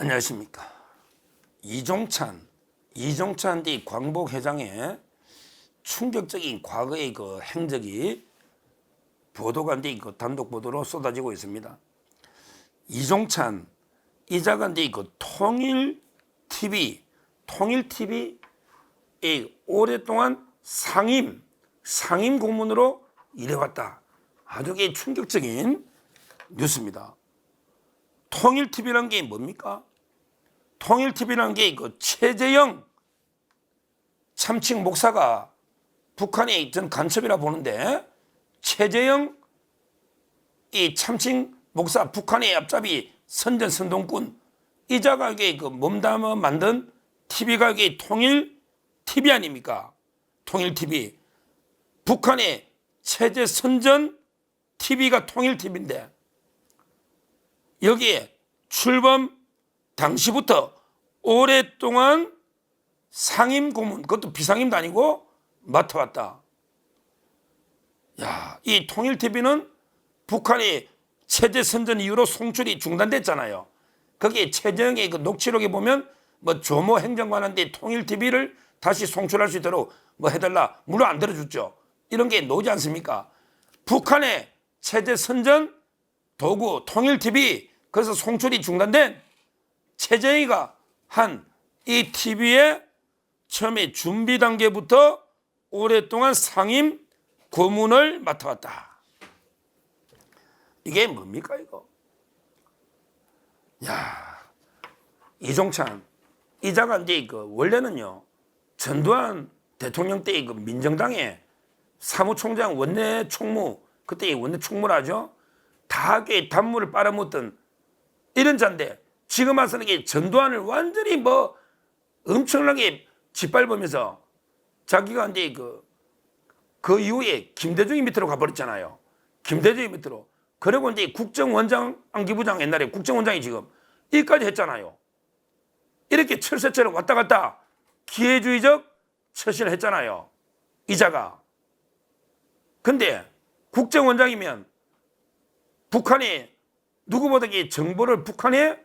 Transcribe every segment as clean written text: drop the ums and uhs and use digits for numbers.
안녕하십니까. 이종찬 이 광복회장의 충격적인 과거의 그 행적이 보도가 돼 있고 단독 보도로 쏟아지고 있습니다. 이종찬 이자가 돼 있고 통일TV 오랫동안 상임 고문으로 일해왔다. 아주 충격적인 뉴스입니다. 통일TV라는 게 뭡니까? 통일TV라는 게 그 최재형 참칭 목사가 북한의 전 간첩이라 보는데, 최재형 이 참칭 목사 북한의 앞잡이 선전선동꾼 이자가 그 몸담아 만든 TV가 이게 통일TV 아닙니까? 통일TV 북한의 체제 선전 TV가 통일TV인데, 여기에 출범 당시부터 오랫동안 상임 고문, 그것도 비상임도 아니고 맡아왔다. 야, 이 통일TV는 북한의 체제 선전 이후로 송출이 중단됐잖아요. 거기에 최재형의 그 녹취록에 보면 뭐 조모 행정관한테 통일TV를 다시 송출할 수 있도록 뭐 해달라, 물론 안 들어줬죠. 이런 게 나오지 않습니까? 북한의 체제 선전 도구 통일TV, 그래서 송출이 중단된 최재형이가 한 이 TV의 처음에 준비 단계부터 오랫동안 상임 고문을 맡아왔다. 이게 뭡니까 이거? 야, 이종찬 이자가 이제 그 원래는요 전두환 대통령 때 그 민정당의 사무총장 원내 총무, 그때 원내 총무라죠. 다 단물을 빨아먹던 이런 자인데, 지금 와서는 이게 전두환을 완전히 뭐 엄청나게 짓밟으면서 자기가 이제 그 이후에 김대중이 밑으로 가버렸잖아요. 김대중이 밑으로. 그리고 이제 국정원장, 안기부장, 옛날에 국정원장이 지금 여기까지 했잖아요. 이렇게 철새처럼 왔다 갔다 기회주의적 처신을 했잖아요, 이자가. 근데 국정원장이면 북한이 누구보다 정보를 북한에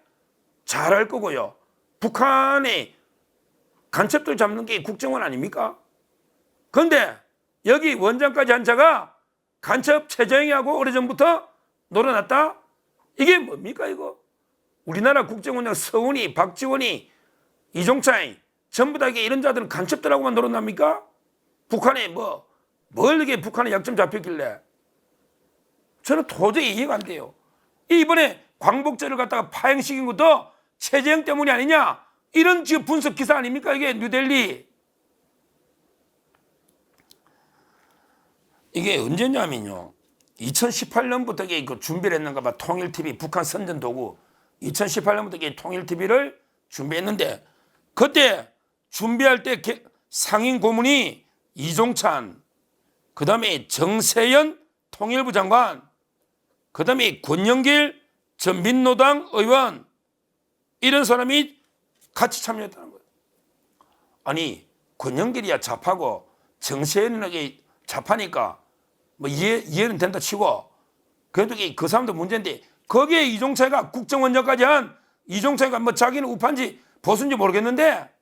잘할 거고요. 북한의 간첩들 잡는 게 국정원 아닙니까? 그런데 여기 원장까지 한 자가 간첩 최재형이하고 오래전부터 놀아놨다? 이게 뭡니까 이거? 우리나라 국정원장 서훈이, 박지원이, 이종찬이 전부 다 이런 자들은 간첩들하고만 놀아납니까? 북한에 뭘 이게 북한의 약점 잡혔길래? 저는 도저히 이해가 안 돼요. 이번에 광복절을 갖다가 파행시킨 것도 최재형 때문이 아니냐, 이런 지금 분석 기사 아닙니까 이게? 뉴델리. 이게 언제냐면요 2018년부터 이게 그 준비를 했는가 봐. 통일TV 북한 선전 도구 2018년부터 이게 통일TV를 준비했는데, 그때 준비할 때 상임 고문이 이종찬, 그 다음에 정세현 통일부 장관, 그 다음에 권영길 전 민노당 의원, 이런 사람이 같이 참여했다는 거예요. 아니 권영길이야 좌파고 정세현에게 좌파니까 뭐 이해는 된다 치고, 그래도 그 사람도 문제인데, 거기에 이종찬이가 국정원장까지 한 이종찬이가 뭐 자기는 우파인지 보수인지 모르겠는데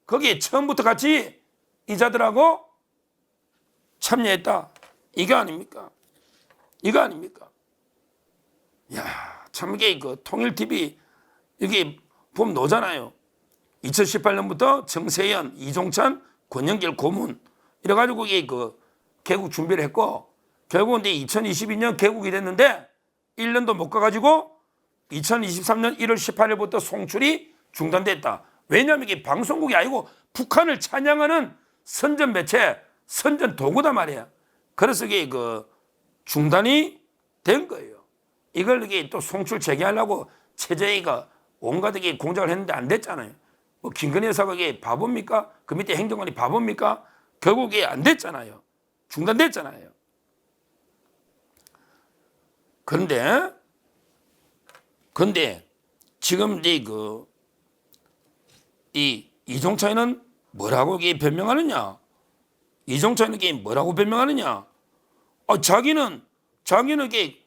거기에 처음부터 같이 이자들하고 참여했다. 이거 아닙니까? 이거 아닙니까? 야, 참 이게 그 통일TV 여기 보면 나오잖아요. 2018년부터 정세현, 이종찬, 권영길 고문 이래가지고 이게 그 개국 준비를 했고, 결국은 이제 2022년 개국이 됐는데 1년도 못 가가지고 2023년 1월 18일부터 송출이 중단됐다. 왜냐하면 이게 방송국이 아니고 북한을 찬양하는 선전 매체, 선전 도구다 말이야. 그래서 이게 그 중단이 된 거예요. 이걸 이게 또 송출 재개하려고 최재희가 온갖 게 공작을 했는데 안 됐잖아요. 뭐 김건희 여사가 이게 바보입니까? 그 밑에 행정관이 바보입니까? 결국 이게 안 됐잖아요. 중단됐잖아요. 그런데 지금 이제 이 이종찬이는 뭐라고 이게 변명하느냐? 이종찬이 이게 뭐라고 변명하느냐? 자기는 이게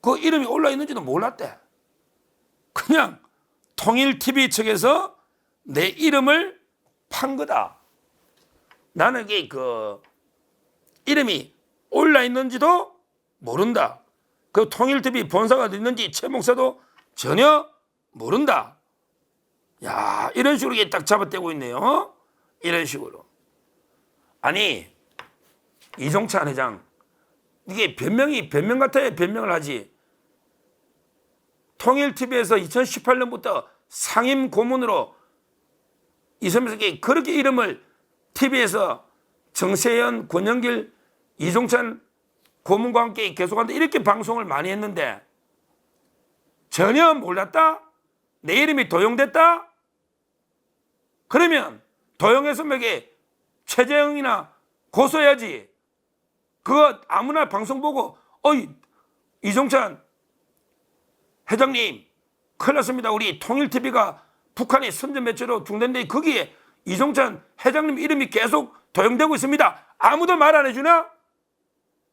그 이름이 올라 있는지도 몰랐대. 그냥 통일TV 측에서 내 이름을 판 거다. 나는 이게 그 이름이 올라 있는지도 모른다. 그 통일TV 본사가 어디 있는지 최 목사도 전혀 모른다. 야, 이런 식으로 이게 딱 잡아떼고 있네요. 이런 식으로. 아니, 이종찬 회장, 이게 변명 같아야 변명을 하지. 통일TV에서 2018년부터 상임 고문으로 이선민에게 그렇게 이름을 TV에서 정세현, 권영길, 이종찬 고문과 함께 계속한다 이렇게 방송을 많이 했는데 전혀 몰랐다? 내 이름이 도용됐다? 그러면 도용해서 뭐게 최재형이나 고소해야지. 그거 아무나 방송 보고 이종찬 회장님 큰일 났습니다. 우리 통일TV가 북한의 선전 매체로 중단돼 거기에 이종찬 회장님 이름이 계속 도용되고 있습니다. 아무도 말 안 해주나?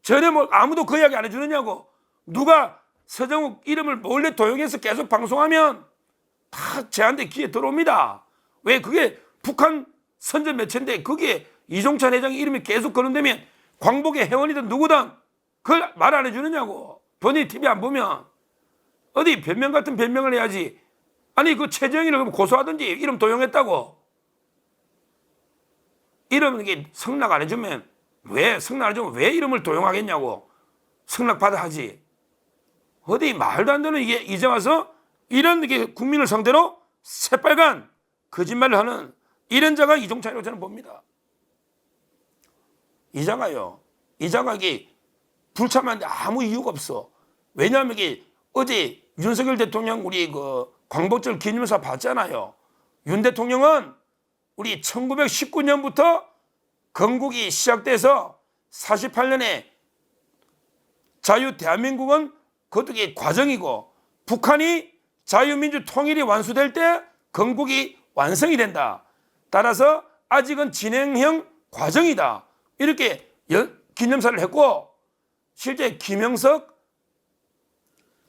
전혀 아무도 그 이야기 안 해주느냐고. 누가 서정욱 이름을 몰래 도용해서 계속 방송하면 다 제한테 귀에 들어옵니다. 왜? 그게 북한 선전 매체인데 거기에 이종찬 회장의 이름이 계속 거론되면 광복의 회원이든 누구든 그걸 말 안 해주느냐고. 본인이 TV 안 보면 어디 변명 같은 변명을 해야지. 아니 그 최재형이를 고소하든지 이름 도용했다고. 이름 이게 승낙 안 해주면 왜 승낙 안 해주면 왜 이름을 도용하겠냐고. 승낙 받아 하지. 어디 말도 안 되는 이게 이제 와서 이런 게 국민을 상대로 새빨간 거짓말을 하는 이런 자가 이종찬이라고 저는 봅니다. 이자가요. 이자가 이게 불참하는데 아무 이유가 없어. 왜냐하면 이게 어제 윤석열 대통령 우리 그 광복절 기념사 봤잖아요. 윤 대통령은 우리 1919년부터 건국이 시작돼서 48년에 자유 대한민국은 그것도 과정이고 북한이 자유민주 통일이 완수될 때 건국이 완성이 된다. 따라서 아직은 진행형 과정이다. 이렇게 기념사를 했고 실제 김영석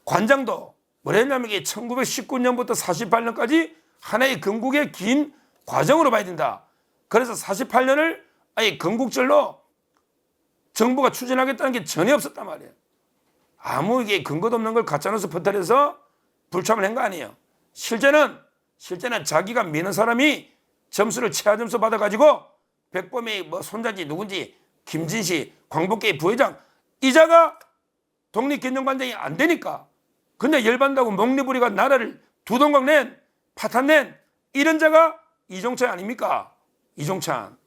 관장도 뭐랬냐면 이게 1919년부터 48년까지 하나의 건국의 긴 과정으로 봐야 된다. 그래서 48년을 아예 건국절로 정부가 추진하겠다는 게 전혀 없었단 말이에요. 아무 이게 근거도 없는 걸 가짜뉴스 퍼뜨려서 불참을 한 거 아니에요. 실제는 자기가 믿는 사람이 점수를 최하 점수 받아가지고 백범이 뭐 손자지 누군지 김진시 광복회 부회장 이자가 독립기념관장이 안 되니까 그냥 열받는다고 목리부리가 나라를 두동강 낸 파탄 낸 이런 자가 이종찬 아닙니까? 이종찬.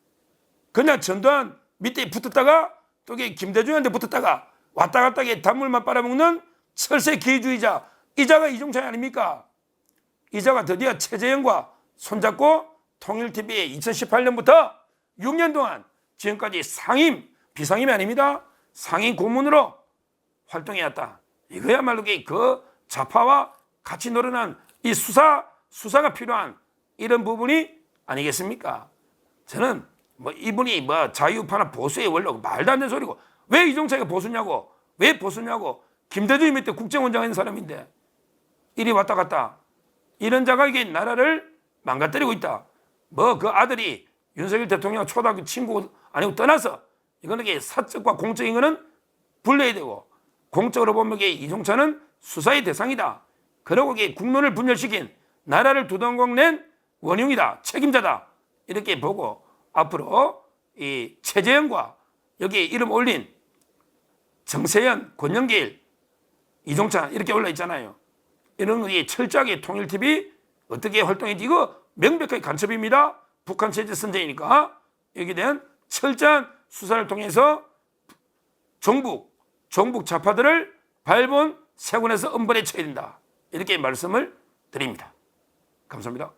그냥 전두환 밑에 붙었다가 또 김대중한테 붙었다가 왔다 갔다 단물만 빨아먹는 철새 기회주의자 이자가 이종찬이 아닙니까? 이자가 드디어 최재형과 손잡고 통일TV에 2018년부터 6년 동안 지금까지 상임, 비상임이 아닙니다. 상임 고문으로 활동해왔다. 이거야말로 그 좌파와 같이 노련한 이 수사가 필요한 이런 부분이 아니겠습니까? 저는 뭐 이분이 뭐 자유파나 보수의 원로 말도 안 되는 소리고 왜 이종찬이가 보수냐고 왜 보수냐고 김대중이 밑에 국정원장 있는 사람인데 이리 왔다 갔다 이런 자가 이게 나라를 망가뜨리고 있다. 뭐 그 아들이 윤석열 대통령 초등학교 친구 아니고 떠나서 이거는 이게 사적과 공적인 거는 분리해야 되고 공적으로 보면 이게 이종찬은 수사의 대상이다. 그리고 이게 국론을 분열시킨 나라를 두동강 낸 원흉이다. 책임자다. 이렇게 보고 앞으로 이 최재형과 여기 이름 올린 정세현, 권영길, 이종찬 이렇게 올라 있잖아요. 이런 게 철저하게 통일TV 어떻게 활동했지 이거 명백하게 간첩입니다. 북한 체제 선전이니까 여기에 대한 철저한 수사를 통해서 종북 좌파들을 발본 세군에서 엄벌해 쳐야 된다. 이렇게 말씀을 드립니다. 감사합니다.